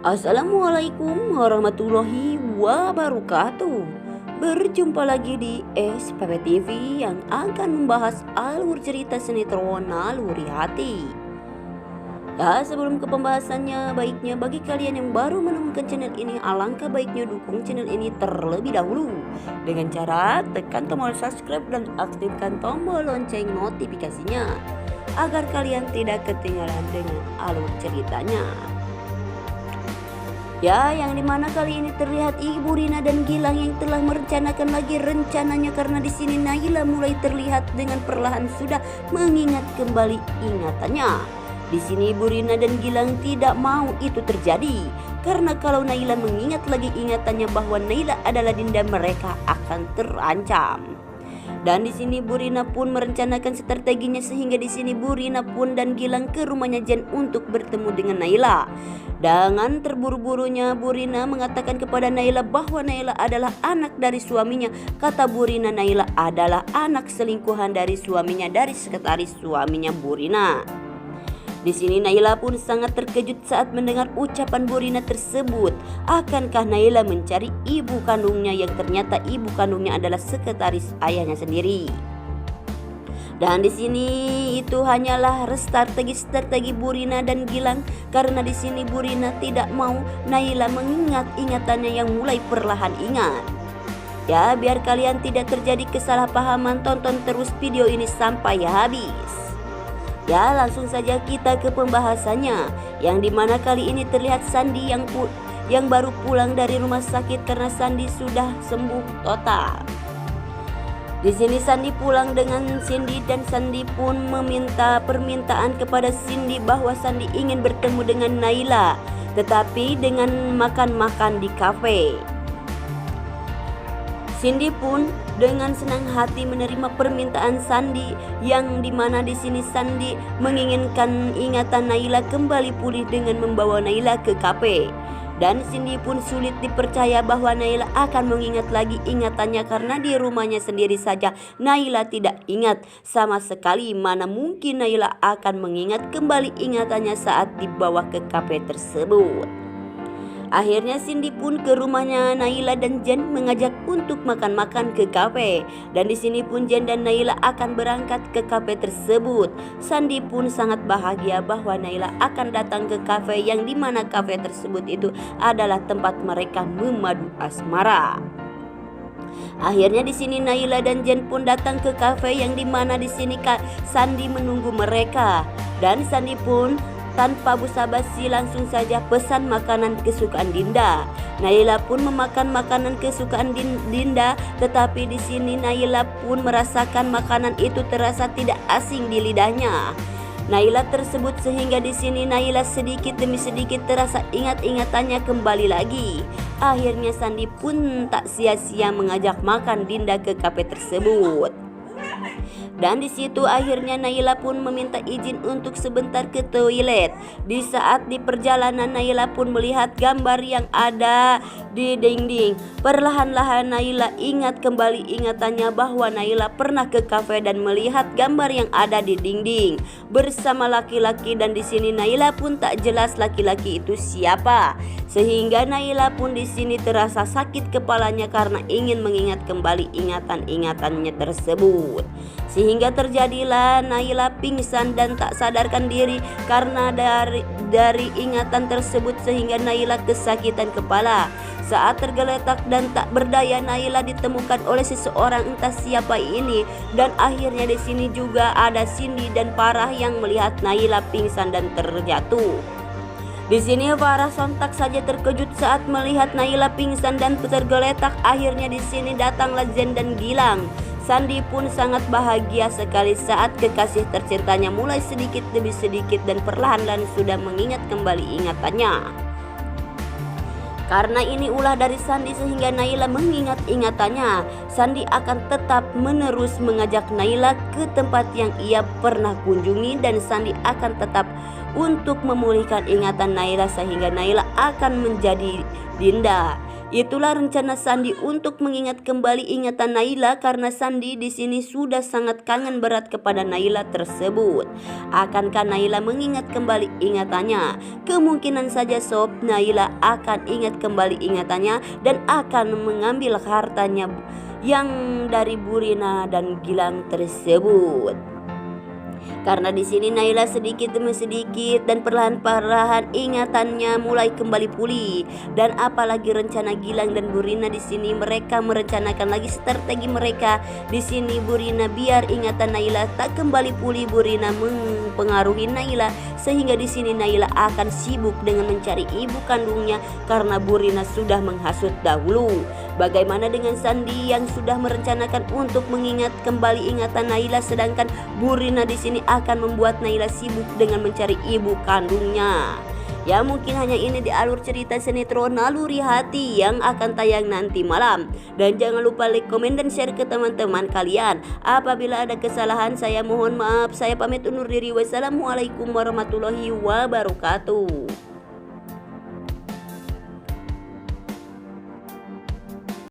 Assalamualaikum warahmatullahi wabarakatuh. Berjumpa lagi di SPP TV yang akan membahas alur cerita sinetron Naluri Hati. Ya, sebelum ke pembahasannya, baiknya bagi kalian yang baru menemukan channel ini, alangkah baiknya dukung channel ini terlebih dahulu dengan cara tekan tombol subscribe dan aktifkan tombol lonceng notifikasinya agar kalian tidak ketinggalan dengan alur ceritanya. Ya, yang dimana kali ini terlihat Ibu Rina dan Gilang yang telah merencanakan lagi rencananya, karena di sini Naila mulai terlihat dengan perlahan sudah mengingat kembali ingatannya. Di sini Ibu Rina dan Gilang tidak mau itu terjadi, karena kalau Naila mengingat lagi ingatannya bahwa Naila adalah Dinda, mereka akan terancam. Dan di sini Bu Rina pun merencanakan strateginya, sehingga di sini Bu Rina pun dan Gilang ke rumahnya Jen untuk bertemu dengan Naila. Dengan terburu-burunya Bu Rina mengatakan kepada Naila bahwa Naila adalah anak dari suaminya. Kata Bu Rina, Naila adalah anak selingkuhan dari suaminya, dari sekretaris suaminya Bu Rina. Di sini Naila pun sangat terkejut saat mendengar ucapan Bu Rina tersebut. Akankah Naila mencari ibu kandungnya yang ternyata ibu kandungnya adalah sekretaris ayahnya sendiri? Dan di sini itu hanyalah strategi Bu Rina dan Gilang, karena di sini Bu Rina tidak mau Naila mengingat ingatannya yang mulai perlahan ingat. Ya, biar kalian tidak terjadi kesalahpahaman, tonton terus video ini sampai habis. Ya, langsung saja kita ke pembahasannya, yang dimana kali ini terlihat Sandi yang baru pulang dari rumah sakit karena Sandi sudah sembuh total. Di sini Sandi pulang dengan Cindy dan Sandi pun meminta permintaan kepada Cindy bahwa Sandi ingin bertemu dengan Naila, tetapi dengan makan-makan di kafe. Cindy pun dengan senang hati menerima permintaan Sandi, yang dimana di sini Sandi menginginkan ingatan Naila kembali pulih dengan membawa Naila ke kafe. Dan Cindy pun sulit dipercaya bahwa Naila akan mengingat lagi ingatannya, karena di rumahnya sendiri saja Naila tidak ingat sama sekali. Mana mungkin Naila akan mengingat kembali ingatannya saat dibawa ke kafe tersebut. Akhirnya Cindy pun ke rumahnya Naila dan Jen mengajak untuk makan-makan ke kafe. Dan di sini pun Jen dan Naila akan berangkat ke kafe tersebut. Sandi pun sangat bahagia bahwa Naila akan datang ke kafe, yang dimana kafe tersebut itu adalah tempat mereka memadu asmara. Akhirnya di sini Naila dan Jen pun datang ke kafe, yang dimana di sini Sandi menunggu mereka. Dan Sandi pun tanpa basa-basi langsung saja pesan makanan kesukaan Dinda. Naila pun memakan makanan kesukaan Dinda, tetapi di sini Naila pun merasakan makanan itu terasa tidak asing di lidahnya Naila tersebut, sehingga di sini Naila sedikit demi sedikit terasa ingat-ingatannya kembali lagi. Akhirnya Sandi pun tak sia-sia mengajak makan Dinda ke kafe tersebut. Dan di situ akhirnya Naila pun meminta izin untuk sebentar ke toilet. Di saat di perjalanan Naila pun melihat gambar yang ada di dinding. Perlahan-lahan Naila ingat kembali ingatannya bahwa Naila pernah ke kafe dan melihat gambar yang ada di dinding bersama laki-laki, dan di sini Naila pun tak jelas laki-laki itu siapa. Sehingga Naila pun di sini terasa sakit kepalanya karena ingin mengingat kembali ingatan-ingatannya tersebut. Sehingga terjadilah Naila pingsan dan tak sadarkan diri karena dari ingatan tersebut, sehingga Naila kesakitan kepala. Saat tergeletak dan tak berdaya, Naila ditemukan oleh seseorang, entah siapa ini. Dan akhirnya di sini juga ada Cindy dan Farah yang melihat Naila pingsan dan terjatuh. Di sini Farah sontak saja terkejut saat melihat Naila pingsan dan tergeletak. Akhirnya di sini datanglah Jen dan Gilang. Sandi pun sangat bahagia sekali saat kekasih tercintanya mulai sedikit demi sedikit dan perlahan-lahan sudah mengingat kembali ingatannya. Karena ini ulah dari Sandi, sehingga Naila mengingat ingatannya. Sandi akan tetap menerus mengajak Naila ke tempat yang ia pernah kunjungi, dan Sandi akan tetap untuk memulihkan ingatan Naila, sehingga Naila akan menjadi Dinda. Itulah rencana Sandi untuk mengingat kembali ingatan Naila karena Sandi di sini sudah sangat kangen berat kepada Naila tersebut. Akankah Naila mengingat kembali ingatannya? Kemungkinan saja sob, Naila akan ingat kembali ingatannya dan akan mengambil hartanya yang dari Bu Rina dan Gilang tersebut. Karena di sini Naila sedikit demi sedikit dan perlahan-lahan ingatannya mulai kembali pulih. Dan apalagi rencana Gilang dan Bu Rina di sini, mereka merencanakan lagi strategi mereka di sini. Bu Rina biar ingatan Naila tak kembali pulih, Bu Rina mempengaruhi Naila sehingga di sini Naila akan sibuk dengan mencari ibu kandungnya karena Bu Rina sudah menghasut dahulu. Bagaimana dengan Sandi yang sudah merencanakan untuk mengingat kembali ingatan Naila, sedangkan Bu Rina di sini akan membuat Naila sibuk dengan mencari ibu kandungnya. Ya, mungkin hanya ini di alur cerita sinetron Naluri Hati yang akan tayang nanti malam. Dan jangan lupa like, komen, dan share ke teman-teman kalian. Apabila ada kesalahan saya mohon maaf. Saya pamit undur diri. Wassalamualaikum warahmatullahi wabarakatuh.